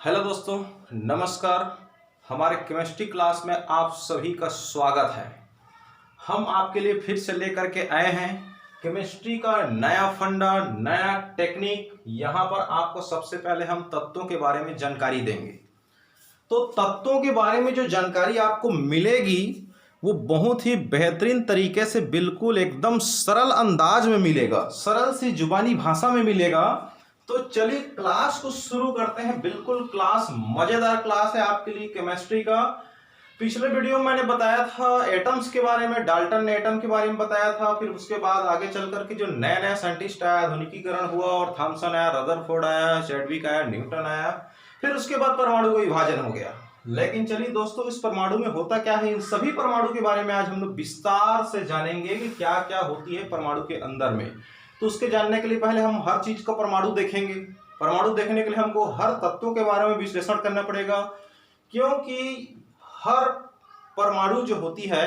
Hello दोस्तों, नमस्कार। हमारे केमिस्ट्री क्लास में आप सभी का स्वागत है। हम आपके लिए फिर से लेकर के आए हैं केमिस्ट्री का नया फंडा, नया टेक्निक। यहाँ पर आपको सबसे पहले हम तत्वों के बारे में जानकारी देंगे। तो तत्वों के बारे में जो जानकारी आपको मिलेगी वो बहुत ही बेहतरीन तरीके से, बिल्कुल एकदम सरल अंदाज में मिलेगा, सरल सी जुबानी भाषा में मिलेगा। तो चलिए क्लास को शुरू करते हैं। बिल्कुल क्लास मजेदार क्लास है आपके लिए केमिस्ट्री का। पिछले वीडियो में मैंने बताया था एटम्स के बारे में, डाल्टन ने एटम के बारे में बताया था। फिर उसके बाद आगे चल करके जो नया नया साइंटिस्ट आया, आधुनिकीकरण हुआ और थॉमसन आया, रदरफोर्ड आया, चैडविक आया, न्यूटन आया। फिर उसके बाद परमाणु का विभाजन हो गया। लेकिन चलिए दोस्तों, इस परमाणु में होता क्या है, इन सभी परमाणु के बारे में आज हम लोग विस्तार से जानेंगे कि क्या क्या होती है परमाणु के अंदर में। तो उसके जानने के लिए पहले हम हर चीज का परमाणु देखेंगे। परमाणु देखने के लिए हमको हर तत्वों के बारे में विश्लेषण करना पड़ेगा, क्योंकि हर परमाणु जो होती है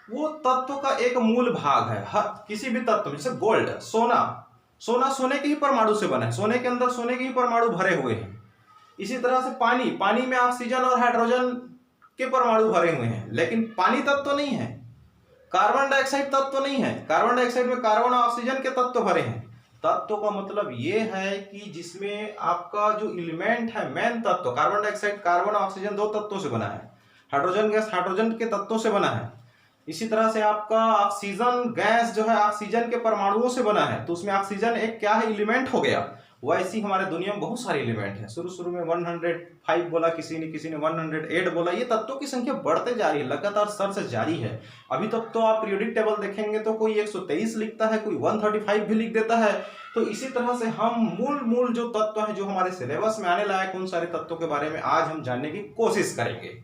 वो तत्व का एक मूल भाग है। हर किसी भी तत्व, जैसे गोल्ड, सोना सोने के ही परमाणु से बना है, सोने के अंदर सोने के ही परमाणु भरे हुए हैं। इसी तरह से पानी में ऑक्सीजन और हाइड्रोजन के परमाणु भरे हुए हैं, लेकिन पानी तत्व नहीं है। कार्बन डाइऑक्साइड तत्व नहीं है, कार्बन डाइऑक्साइड में कार्बन और ऑक्सीजन के तत्व भरे हैं। तत्व का मतलब यह है कि जिसमें आपका जो एलिमेंट है, मेन तत्व, कार्बन डाइऑक्साइड कार्बन और ऑक्सीजन दो तत्वों से बना है, हाइड्रोजन गैस हाइड्रोजन के तत्वों से बना है। इसी तरह से आपका ऑक्सीजन गैस जो है ऑक्सीजन के परमाणुओं से बना है, तो उसमें ऑक्सीजन एक क्या है, एलिमेंट हो गया। वैसे हमारे दुनिया में बहुत सारे एलिमेंट हैं। शुरू में 105 बोला किसी ने 108 बोला। ये तत्वों की संख्या बढ़ते जा रही है, लगातार सर से जारी है। अभी तक तो आप पीरियोडिक टेबल देखेंगे तो कोई 123 लिखता है, कोई 135 भी लिख देता है। तो इसी तरह से हम मूल जो तत्व है, जो हमारे सिलेबस में आने लायक, उन सारे तत्वों के बारे में आज हम जानने की कोशिश करेंगे।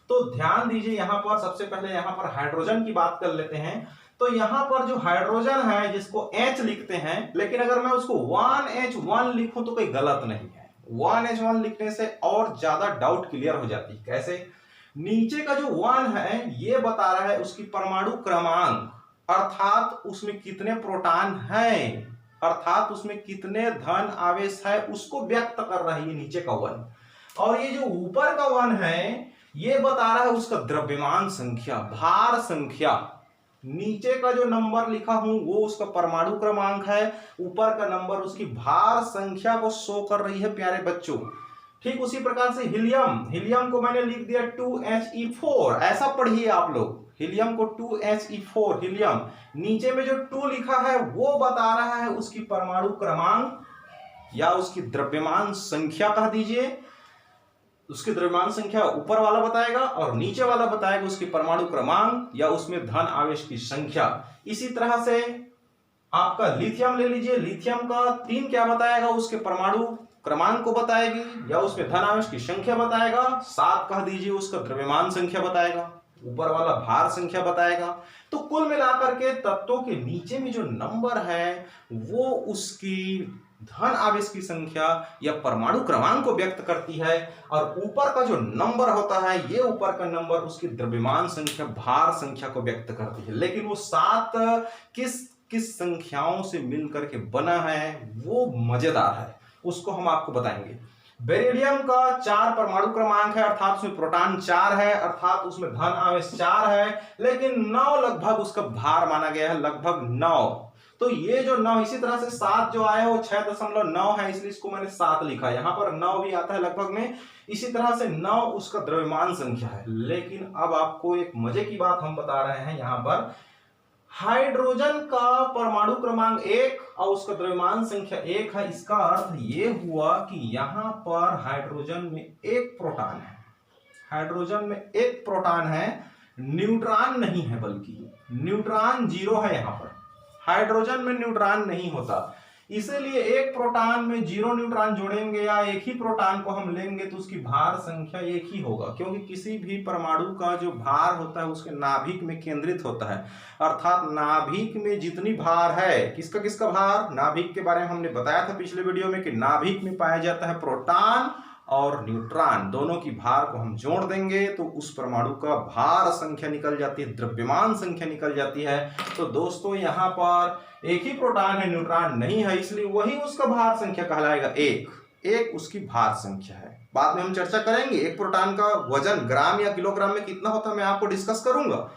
तो ध्यान दीजिए, यहाँ पर सबसे पहले यहाँ पर हाइड्रोजन की बात कर लेते हैं। तो यहाँ पर जो हाइड्रोजन है, जिसको H लिखते हैं, लेकिन अगर मैं उसको 1H1 लिखूं तो कोई गलत नहीं है। 1H1 लिखने से और ज्यादा डाउट क्लियर हो जाती है। कैसे? नीचे का जो 1 है ये बता रहा है उसकी परमाणु क्रमांक, अर्थात उसमें कितने प्रोटॉन हैं, अर्थात उसमें कितने धन आवेश है, उसको व्यक्त कर रहा है ये नीचे का 1। और ये जो ऊपर का 1 है ये बता रहा है उसका द्रव्यमान संख्या, भार संख्या। नीचे का जो नंबर लिखा हूं वो उसका परमाणु क्रमांक है, ऊपर का नंबर उसकी भार संख्या को शो कर रही है प्यारे बच्चों। ठीक उसी प्रकार से हीलियम को मैंने लिख दिया 2He4, ऐसा पढ़िए आप लोग, हीलियम को 2He4 हीलियम। नीचे में जो 2 लिखा है वो बता रहा है उसकी परमाणु क्रमांक या उसकी द्रव्यमान संख्या कह दीजिए। उसकी द्रव्यमान संख्या ऊपर वाला बताएगा और नीचे वाला बताएगा उसकी परमाणु क्रमांक या उसमें धन आवेश की संख्या। इसी तरह से आपका लिथियम ले लीजिए, लिथियम का 3 क्या बताएगा, उसके परमाणु क्रमांक को बताएगी या उसमें धन आवेश की संख्या बताएगा। 7 कह दीजिए उसका द्रव्यमान संख्या बताएगा, ऊपर वाला भार संख्या बताएगा। तो कुल मिलाकर के तत्वों के नीचे में जो नंबर है वो उसकी धन आवेश की संख्या या परमाणु क्रमांक को व्यक्त करती है, और ऊपर का जो नंबर होता है ये ऊपर का नंबर उसकी द्रव्यमान संख्या, भार संख्या को व्यक्त करती है। लेकिन वो 7 किस संख्याओं से मिलकर के बना है वो मजेदार है, उसको हम आपको बताएंगे। बेरिलियम का 4 परमाणु क्रमांक है, अर्थात उसमें प्रोटॉन 4 है, अर्थात उसमें धन आवेश 4 है, लेकिन 9 लगभग उसका भार माना गया है, लगभग 9। तो ये जो 9, इसी तरह से 7 जो आया वो 6.9 है, इसलिए इसको मैंने 7 लिखा। यहाँ पर 9 भी आता है लगभग में। इसी तरह से 9 उसका द्रव्यमान संख्या है। लेकिन अब आपको एक मजे की बात हम बता रहे हैं, यहाँ पर हाइड्रोजन का परमाणु क्रमांक 1 और उसका द्रव्यमान संख्या 1 है। इसका अर्थ ये हुआ कि यहाँ पर हाइड्रोजन में 1 प्रोटॉन है, हाइड्रोजन में 1 प्रोटॉन है, न्यूट्रॉन नहीं है, बल्कि न्यूट्रॉन 0 है। यहाँ पर हाइड्रोजन में न्यूट्रॉन नहीं होता, इसीलिए 1 प्रोटॉन में 0 न्यूट्रॉन जोड़ेंगे या एक ही प्रोटॉन को हम लेंगे तो उसकी भार संख्या 1 ही होगा, क्योंकि किसी भी परमाणु का जो भार होता है उसके नाभिक में केंद्रित होता है। अर्थात नाभिक में जितनी भार है, किसका भार, नाभिक के बारे में हमने बताया था पिछले वीडियो में कि नाभिक में पाया जाता है प्रोटॉन और न्यूट्रॉन, दोनों की भार को हम जोड़ देंगे तो उस परमाणु का भार संख्या निकल जाती है, द्रव्यमान संख्या निकल जाती है। तो दोस्तों यहाँ पर एक ही प्रोटॉन है, न्यूट्रॉन नहीं है, इसलिए वही उसका भार संख्या कहलाएगा 1। एक उसकी भार संख्या है। बाद में हम चर्चा करेंगे एक प्रोटॉन का वजन ग्राम या किलोग्राम में कितना होता है, मैं आपको डिस्कस करूंगा।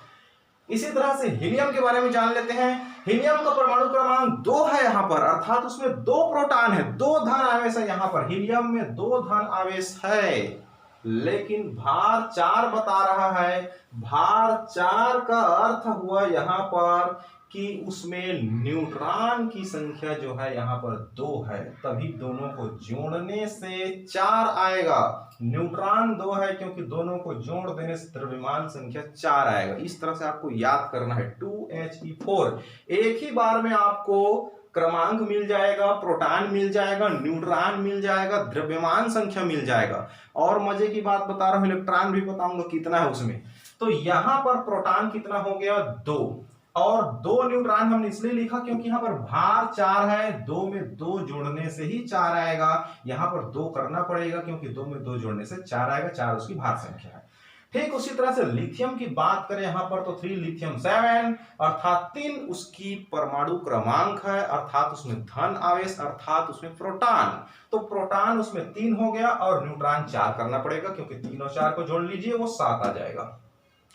इसी तरह से हीलियम के बारे में जान लेते हैं। हीलियम का परमाणु क्रमांक 2 है यहाँ पर, अर्थात उसमें 2 प्रोटॉन है, 2 धन आवेश है। यहाँ पर हीलियम में 2 धन आवेश है, लेकिन भार 4 बता रहा है। भार 4 का अर्थ हुआ यहाँ पर कि उसमें न्यूट्रॉन की संख्या जो है यहाँ पर 2 है, तभी दोनों को जोड़ने से 4 आएगा। न्यूट्रॉन 2 है क्योंकि दोनों को जोड़ देने से द्रव्यमान संख्या 4 आएगा। इस तरह से आपको याद करना है। 2He4 एक ही बार में आपको क्रमांक मिल जाएगा, प्रोटॉन मिल जाएगा, न्यूट्रॉन मिल जाएगा, द्रव्यमान संख्या मिल जाएगा। और मजे की बात बता रहा हूं, इलेक्ट्रॉन भी बताऊंगा कितना है उसमें। तो यहां पर प्रोटॉन कितना हो गया, 2, और 2 न्यूट्रॉन हमने इसलिए लिखा क्योंकि यहां पर भार 4 है, 2 में 2 जोड़ने से ही 4 आएगा। यहां पर 2 करना पड़ेगा क्योंकि 2 में 2 जोड़ने से 4 आएगा, 4 उसकी भार संख्या है। ठीक उसी तरह से लिथियम की बात करें यहां पर तो 3 लिथियम 7, अर्थात 3 उसकी परमाणु क्रमांक है, अर्थात उसमें धन आवेश, अर्थात उसमें प्रोटॉन। तो प्रोटॉन उसमें 3 हो गया और न्यूट्रॉन 4 करना पड़ेगा क्योंकि 3 और 4 को जोड़ लीजिए वो 7 आ जाएगा।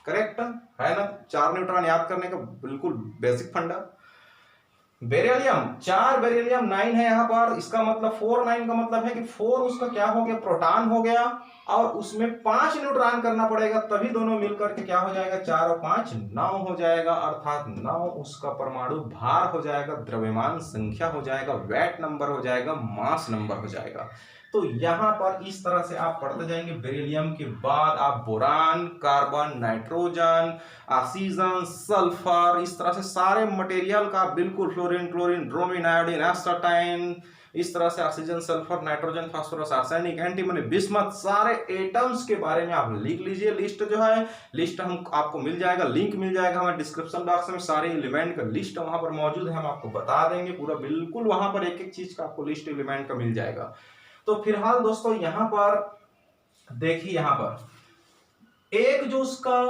करेक्ट है ना? 4 न्यूट्रॉन याद करने का बिल्कुल बेसिक फंडा। बेरिलियम 4 बेरिलियम 9 है यहाँ पर, इसका मतलब 4 9 का मतलब है कि 4 उसका क्या हो गया, प्रोटॉन हो गया, और उसमें 5 न्यूट्रॉन करना पड़ेगा, तभी दोनों मिलकर के क्या हो जाएगा, 4 और 5 9 हो जाएगा, अर्थात 9 उसका परमाणु भार हो जाएगा, द्रव्यमान संख्या हो जाएगा, वेट नंबर हो जाएगा, मास नंबर हो जाएगा। तो यहां पर इस तरह से आप पढ़ते जाएंगे। बेरिलियम के बाद आप boron, carbon, nitrogen, oxygen, sulphur, इस तरह से सारे मटेरियल का बिल्कुल फ्लोरीन, क्लोरीन, ब्रोमीन, आयोडीन, एस्टाटाइन, इस तरह से oxygen, sulphur, nitrogen, phosphorus, arsenic, antimony, bismuth, सारे एटम्स के बारे में आप लिख लीजिए। लिस्ट जो है, लिस्ट हम आपको मिल जाएगा, लिंक मिल जाएगा हमारे डिस्क्रिप्शन बॉक्स में, सारे एलिमेंट का लिस्ट वहां पर मौजूद है, हम आपको बता देंगे पूरा, बिल्कुल वहां पर एक एक चीज का आपको लिस्ट एलिमेंट का मिल जाएगा। तो फिलहाल दोस्तों यहां पर देखिए, यहां पर एक जो उसका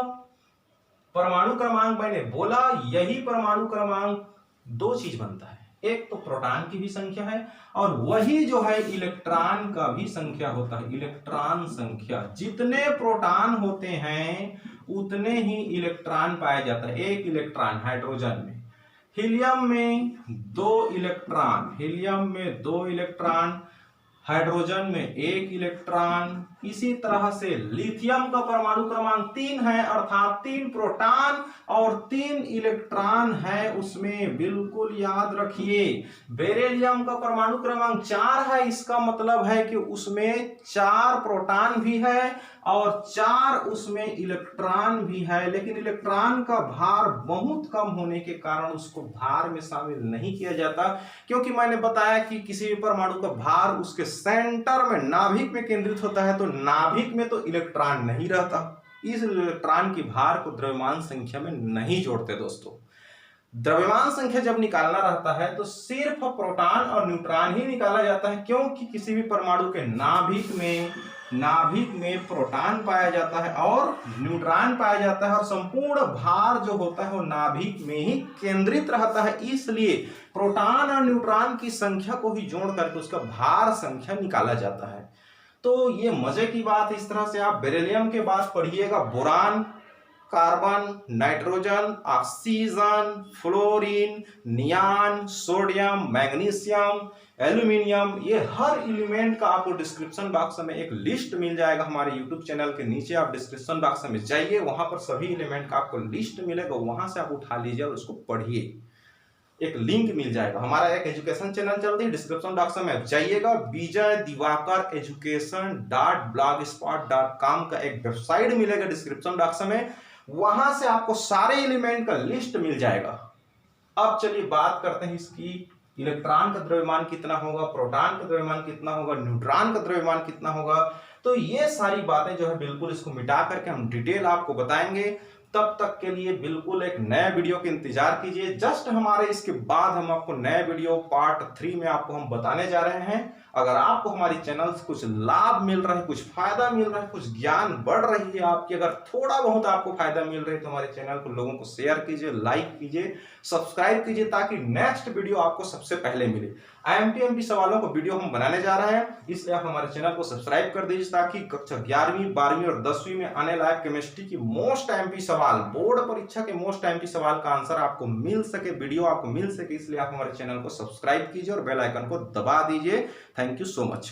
परमाणु क्रमांक मैंने बोला, यही परमाणु क्रमांक 2 चीज बनता है, एक तो प्रोटॉन की भी संख्या है और वही जो है इलेक्ट्रॉन का भी संख्या होता है। इलेक्ट्रॉन संख्या, जितने प्रोटॉन होते हैं उतने ही इलेक्ट्रॉन पाया जाता है। एक इलेक्ट्रॉन हाइड्रोजन में, हीलियम में 2 इलेक्ट्रॉन, हीलियम में 2 इलेक्ट्रॉन, हाइड्रोजन में 1 इलेक्ट्रॉन। इसी तरह से लिथियम का परमाणु क्रमांक 3 है, अर्थात 3 प्रोटॉन और 3 इलेक्ट्रॉन है उसमें, बिल्कुल याद रखिए। बेरिलियम का परमाणु क्रमांक 4 है, इसका मतलब है कि उसमें 4 प्रोटॉन भी है और 4 उसमें इलेक्ट्रॉन भी है, लेकिन इलेक्ट्रॉन का भार बहुत कम होने के कारण उसको भार में शामिल नहीं किया जाता, क्योंकि मैंने बताया कि किसी भी परमाणु का भार उसके सेंटर में, नाभिक में केंद्रित होता है, तो नाभिक में तो इलेक्ट्रॉन नहीं रहता, इस इलेक्ट्रॉन की भार को द्रव्यमान संख्या में नहीं जोड़ते। दोस्तों द्रव्यमान संख्या जब निकालना रहता है तो सिर्फ प्रोटॉन और न्यूट्रॉन ही निकाला जाता है, क्योंकि किसी भी परमाणु के नाभिक में प्रोटॉन पाया जाता है और न्यूट्रॉन पाया जाता है, और संपूर्ण भार जो होता है वो नाभिक में ही केंद्रित रहता है। इसलिए प्रोटॉन और न्यूट्रॉन की संख्या को ही जोड़ करके उसका भार संख्या निकाला जाता है। तो ये मजे की बात है। इस तरह से आप बेरिलियम के बाद पढ़िएगा boron, carbon, nitrogen, oxygen, fluorine, neon, sodium, magnesium, aluminium, ये हर एलिमेंट का आपको डिस्क्रिप्शन बॉक्स में एक लिस्ट मिल जाएगा। हमारे यूट्यूब चैनल के नीचे आप डिस्क्रिप्शन बॉक्स में जाइए, वहां पर सभी एलिमेंट का आपको लिस्ट मिलेगा, वहां से आप उठा लीजिए और उसको पढ़िए। एक लिंक मिल जाएगा, हमारा एक एजुकेशन चैनल चलती है, डिस्क्रिप्शन बॉक्स में आप जाइएगा, विजय दिवाकर education.blogspot.com का एक वेबसाइट मिलेगा डिस्क्रिप्शन बॉक्स में, वहां से आपको सारे एलिमेंट का लिस्ट मिल जाएगा। अब चलिए बात करते हैं इसकी, इलेक्ट्रॉन का द्रव्यमान कितना होगा, प्रोटॉन का द्रव्यमान कितना होगा, न्यूट्रॉन का द्रव्यमान कितना होगा। तो ये सारी बातें जो है बिल्कुल इसको मिटा करके हम डिटेल आपको बताएंगे। तब तक के लिए बिल्कुल एक नए वीडियो का इंतजार कीजिए। जस्ट हमारे इसके बाद हम आपको नए वीडियो पार्ट 3 में आपको हम बताने जा रहे हैं। अगर आपको हमारी चैनल से कुछ लाभ मिल रहा है, कुछ फायदा मिल रहा है, कुछ ज्ञान बढ़ रही है आपकी, अगर थोड़ा बहुत आपको फायदा मिल रहा है तो हमारे चैनल को लोगों को शेयर कीजिए, लाइक कीजिए, सब्सक्राइब कीजिए, ताकि नेक्स्ट वीडियो आपको सबसे पहले मिले। IMT MP सवालों को वीडियो हम बनाने जा रहे हैं, इसलिए आप हमारे चैनल को सब्सक्राइब कर दीजिए, ताकि कक्षा 11वीं 12वीं और 10वीं में आने लायक केमिस्ट्री की मोस्ट MP सवाल, बोर्ड परीक्षा के मोस्ट MP सवाल का आंसर आपको मिल सके, वीडियो आपको मिल सके। इसलिए आप हमारे चैनल को सब्सक्राइब कीजिए और बेल आइकन को दबा दीजिए। Thank you so much.